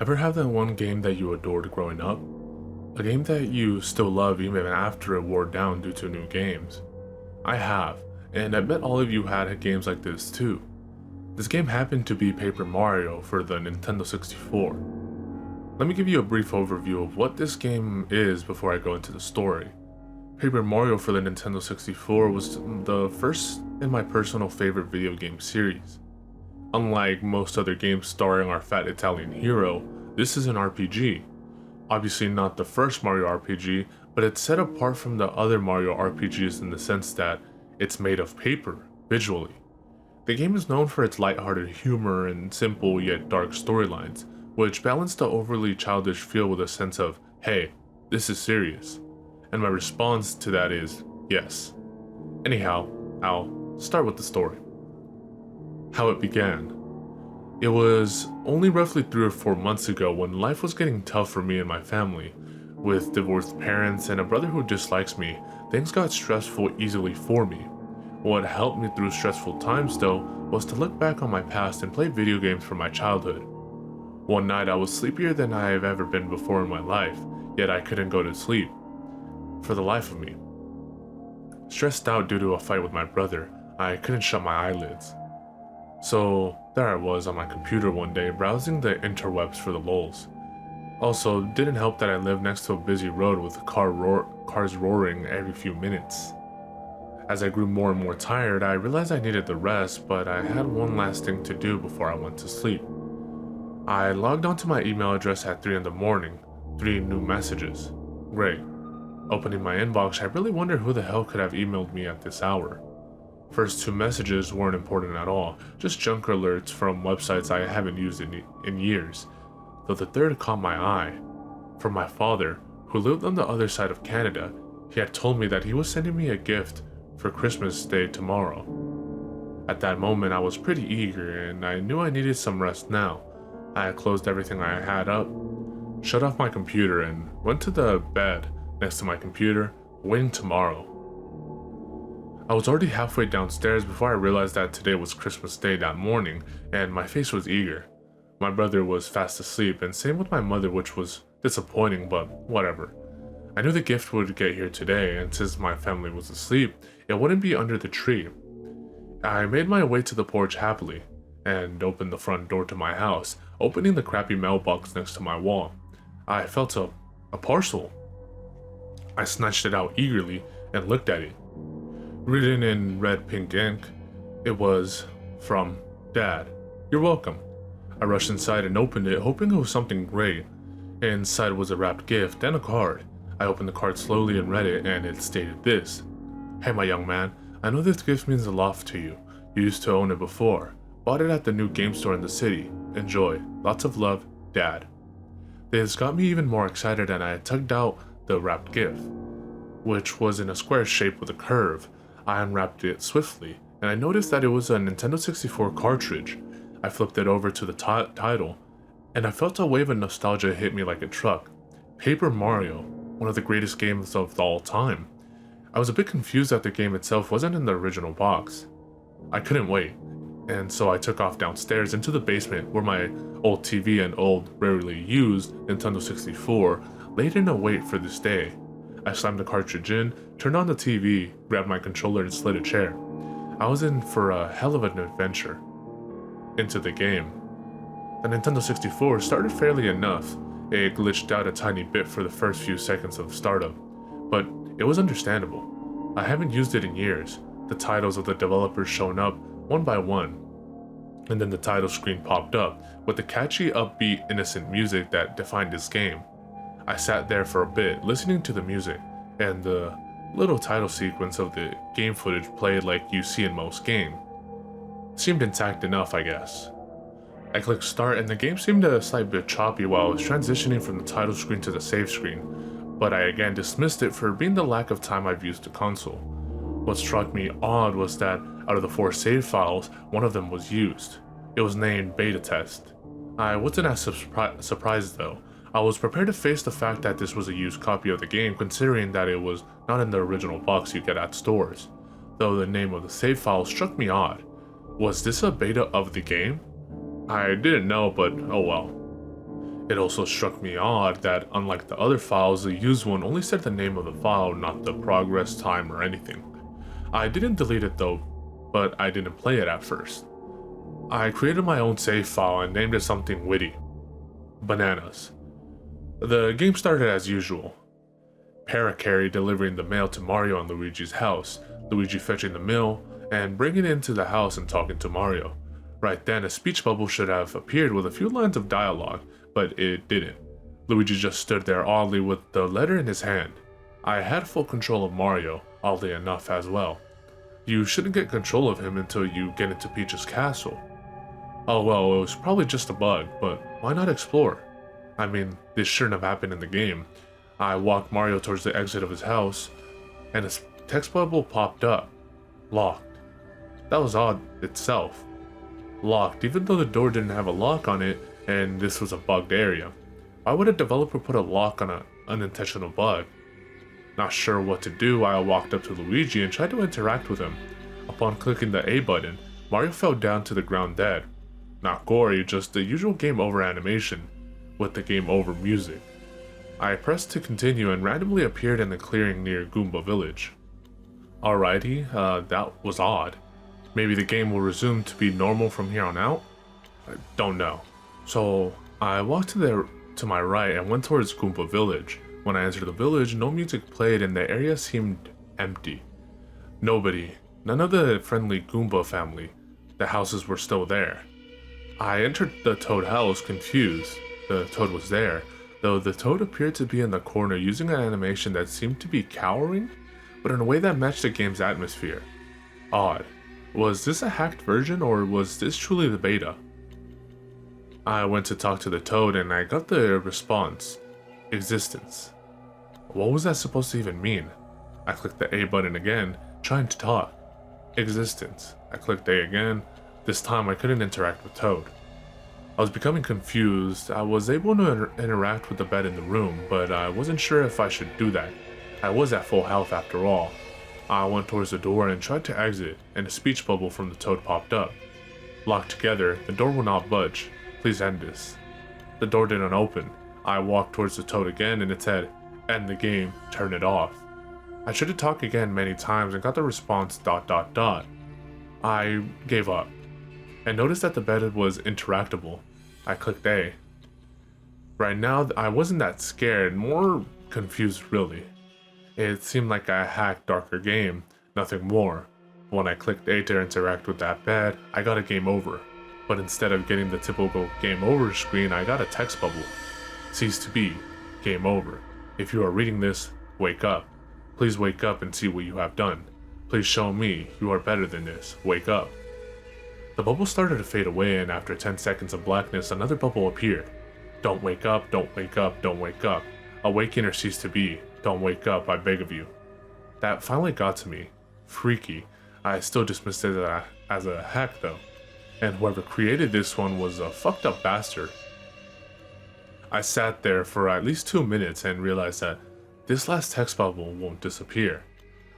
Ever have that one game that you adored growing up? A game that you still love even after it wore down due to new games? I have, and I bet all of you had games like this too. This game happened to be Paper Mario for the Nintendo 64. Let me give you a brief overview of what this game is before I go into the story. Paper Mario for the Nintendo 64 was the first in my personal favorite video game series. Unlike most other games starring our fat Italian hero, this is an RPG. Obviously not the first Mario RPG, but it's set apart from the other Mario RPGs in the sense that it's made of paper, visually. The game is known for its lighthearted humor and simple yet dark storylines, which balance the overly childish feel with a sense of, hey, this is serious. And my response to that is, yes. Anyhow, I'll start with the story. How it began. It was only roughly 3 or 4 months ago when life was getting tough for me and my family. With divorced parents and a brother who dislikes me, things got stressful easily for me. What helped me through stressful times though was to look back on my past and play video games from my childhood. One night I was sleepier than I have ever been before in my life, yet I couldn't go to sleep. For the life of me. Stressed out due to a fight with my brother, I couldn't shut my eyelids. So there I was on my computer one day browsing the interwebs for the lulz. Also, didn't help that I lived next to a busy road with cars roaring every few minutes. As I grew more and more tired, I realized I needed the rest, but I had one last thing to do before I went to sleep. I logged onto my email address at 3 in the morning, 3 new messages. Great. Opening my inbox, I really wondered who the hell could have emailed me at this hour. First 2 messages weren't important at all, just junk alerts from websites I haven't used in years, though the third caught my eye. From my father, who lived on the other side of Canada, he had told me that he was sending me a gift for Christmas Day tomorrow. At that moment I was pretty eager and I knew I needed some rest now. I had closed everything I had up, shut off my computer and went to the bed next to my computer, waiting tomorrow. I was already halfway downstairs before I realized that today was Christmas Day that morning, and my face was eager. My brother was fast asleep, and same with my mother, which was disappointing, but whatever. I knew the gift would get here today, and since my family was asleep, it wouldn't be under the tree. I made my way to the porch happily, and opened the front door to my house, opening the crappy mailbox next to my wall. I felt a parcel. I snatched it out eagerly and looked at it. Written in red pink ink, it was from Dad. You're welcome. I rushed inside and opened it, hoping it was something great. Inside was a wrapped gift and a card. I opened the card slowly and read it, and it stated this. Hey my young man, I know this gift means a lot to you. You used to own it before. Bought it at the new game store in the city. Enjoy. Lots of love, Dad. This got me even more excited and I tugged out the wrapped gift, which was in a square shape with a curve. I unwrapped it swiftly, and I noticed that it was a Nintendo 64 cartridge. I flipped it over to the title, and I felt a wave of nostalgia hit me like a truck. Paper Mario, one of the greatest games of all time. I was a bit confused that the game itself wasn't in the original box. I couldn't wait, and so I took off downstairs into the basement where my old TV and old, rarely used Nintendo 64 laid in a wait for this day. I slammed the cartridge in, turned on the TV, grabbed my controller and slid a chair. I was in for a hell of an adventure. Into the game. The Nintendo 64 started fairly enough. It glitched out a tiny bit for the first few seconds of startup, but it was understandable. I haven't used it in years. The titles of the developers shown up one by one, and then the title screen popped up with the catchy, upbeat, innocent music that defined this game. I sat there for a bit, listening to the music, and the little title sequence of the game footage played like you see in most games. Seemed intact enough, I guess. I clicked start and the game seemed a slight bit choppy while I was transitioning from the title screen to the save screen, but I again dismissed it for being the lack of time I've used the console. What struck me odd was that out of the 4 save files, one of them was used. It was named Beta Test. I wasn't as surprised though. I was prepared to face the fact that this was a used copy of the game considering that it was not in the original box you get at stores, though the name of the save file struck me odd. Was this a beta of the game? I didn't know, but oh well. It also struck me odd that, unlike the other files, the used one only said the name of the file, not the progress time or anything. I didn't delete it though, but I didn't play it at first. I created my own save file and named it something witty. Bananas. The game started as usual. Paracarry delivering the mail to Mario and Luigi's house, Luigi fetching the mail and bringing it into the house and talking to Mario. Right then, a speech bubble should have appeared with a few lines of dialogue, but it didn't. Luigi just stood there oddly with the letter in his hand. I had full control of Mario, oddly enough as well. You shouldn't get control of him until you get into Peach's castle. Oh well, it was probably just a bug, but why not explore? I mean, this shouldn't have happened in the game. I walked Mario towards the exit of his house, and a text bubble popped up. Locked. That was odd itself. Locked, even though the door didn't have a lock on it, and this was a bugged area. Why would a developer put a lock on an unintentional bug? Not sure what to do, I walked up to Luigi and tried to interact with him. Upon clicking the A button, Mario fell down to the ground dead. Not gory, just the usual game over animation, with the game over music. I pressed to continue and randomly appeared in the clearing near Goomba Village. Alrighty, that was odd. Maybe the game will resume to be normal from here on out? I don't know. So, I walked to my right and went towards Goomba Village. When I entered the village, no music played and the area seemed empty. Nobody, none of the friendly Goomba family. The houses were still there. I entered the Toad house confused. The Toad was there, though the Toad appeared to be in the corner using an animation that seemed to be cowering, but in a way that matched the game's atmosphere. Odd. Was this a hacked version or was this truly the beta? I went to talk to the Toad and I got the response. Existence. What was that supposed to even mean? I clicked the A button again, trying to talk. Existence. I clicked A again. This time I couldn't interact with Toad. I was becoming confused. I was able to interact with the bed in the room, but I wasn't sure if I should do that. I was at full health after all. I went towards the door and tried to exit, and a speech bubble from the Toad popped up. Locked together, the door will not budge. Please end this. The door didn't open. I walked towards the Toad again and it said, end the game, turn it off. I tried to talk again many times and got the response ... I gave up, and noticed that the bed was interactable. I clicked A. Right now, I wasn't that scared, more confused really. It seemed like a hacked darker game, nothing more. When I clicked A to interact with that bed, I got a game over. But instead of getting the typical game over screen, I got a text bubble. Cease to be. Game over. If you are reading this, wake up. Please wake up and see what you have done. Please show me you are better than this. Wake up. The bubble started to fade away, and after 10 seconds of blackness, another bubble appeared. Don't wake up, don't wake up, don't wake up. Awaken or cease to be. Don't wake up, I beg of you. That finally got to me. Freaky. I still dismissed it as a hack though. And whoever created this one was a fucked up bastard. I sat there for at least 2 minutes and realized that this last text bubble won't disappear.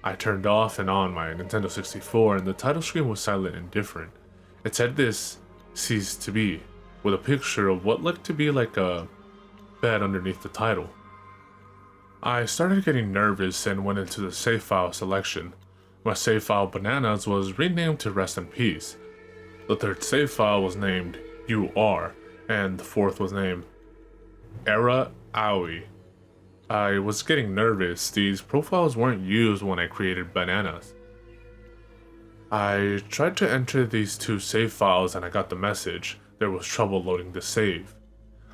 I turned off and on my Nintendo 64 and the title screen was silent and different. It said this ceased to be, with a picture of what looked to be like a bed underneath the title. I started getting nervous and went into the save file selection. My save file Bananas was renamed to Rest in Peace. The third save file was named You Are, and the fourth was named Era Aoi. I was getting nervous. These profiles weren't used when I created Bananas. I tried to enter these two save files and I got the message. There was trouble loading the save.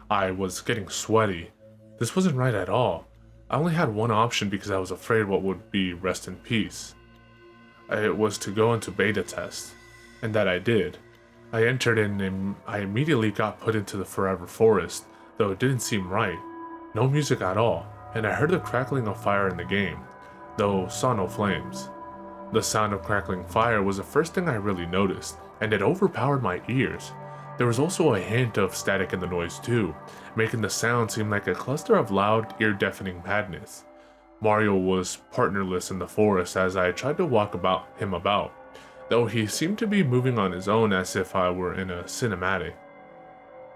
I was getting sweaty. This wasn't right at all. I only had one option because I was afraid what would be Rest in Peace. It was to go into beta test, and that I did. I entered in and I immediately got put into the Forever Forest, though it didn't seem right. No music at all, and I heard the crackling of fire in the game, though saw no flames. The sound of crackling fire was the first thing I really noticed, and it overpowered my ears. There was also a hint of static in the noise too, making the sound seem like a cluster of loud, ear-deafening madness. Mario was partnerless in the forest as I tried to walk him about, though he seemed to be moving on his own as if I were in a cinematic.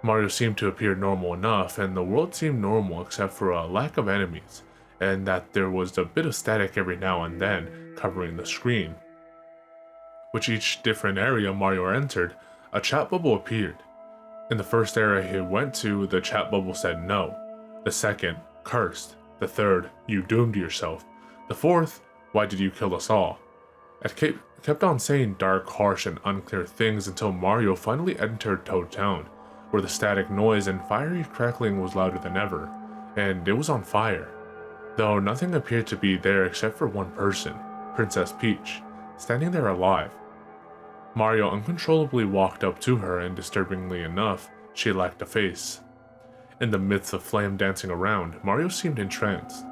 Mario seemed to appear normal enough, and the world seemed normal except for a lack of enemies, and that there was a bit of static every now and then covering the screen. With each different area Mario entered, a chat bubble appeared. In the first area he went to, the chat bubble said no. The second, cursed. The third, you doomed yourself. The fourth, why did you kill us all? It kept on saying dark, harsh, and unclear things until Mario finally entered Toad Town, where the static noise and fiery crackling was louder than ever, and it was on fire. Though nothing appeared to be there except for one person, Princess Peach, standing there alive. Mario uncontrollably walked up to her, and disturbingly enough, she lacked a face. In the midst of flame dancing around, Mario seemed entranced.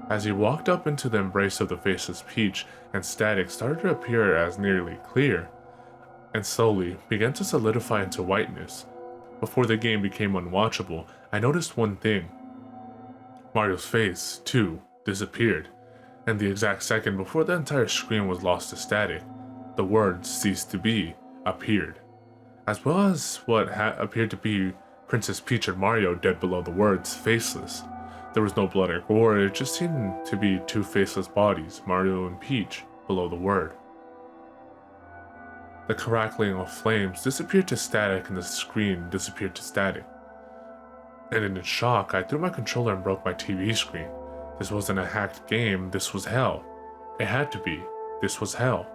As he walked up into the embrace of the faceless Peach, and static started to appear as nearly clear, and slowly began to solidify into whiteness. Before the game became unwatchable, I noticed one thing. Mario's face, too, disappeared, and the exact second before the entire screen was lost to static, the words "ceased to be" appeared, as well as what appeared to be Princess Peach and Mario dead below the words "faceless." There was no blood or gore, it just seemed to be two faceless bodies, Mario and Peach, below the word. The crackling of flames disappeared to static and the screen disappeared to static. And in shock, I threw my controller and broke my TV screen. This wasn't a hacked game, this was hell. It had to be. This was hell.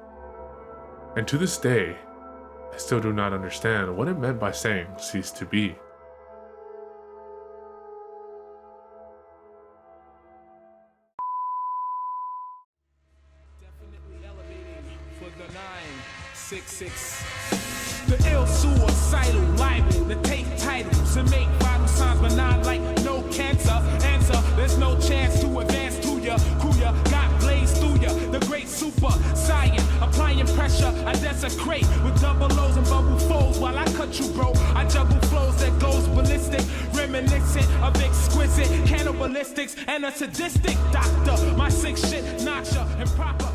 And to this day, I still do not understand what it meant by saying "cease to be." Definitely elevating for the 966. The ill suicidal libel to take titles and make vital signs, but not like no cancer. Answer, there's no chance to advance to ya. Kuya got blazed through ya. The great super saiyan, applying pressure, I desecrate with double O's and bubble folds while I cut you, bro. I juggle flows that goes ballistic, reminiscent of exquisite cannibalistics and a sadistic doctor. My sick shit knocks ya improper.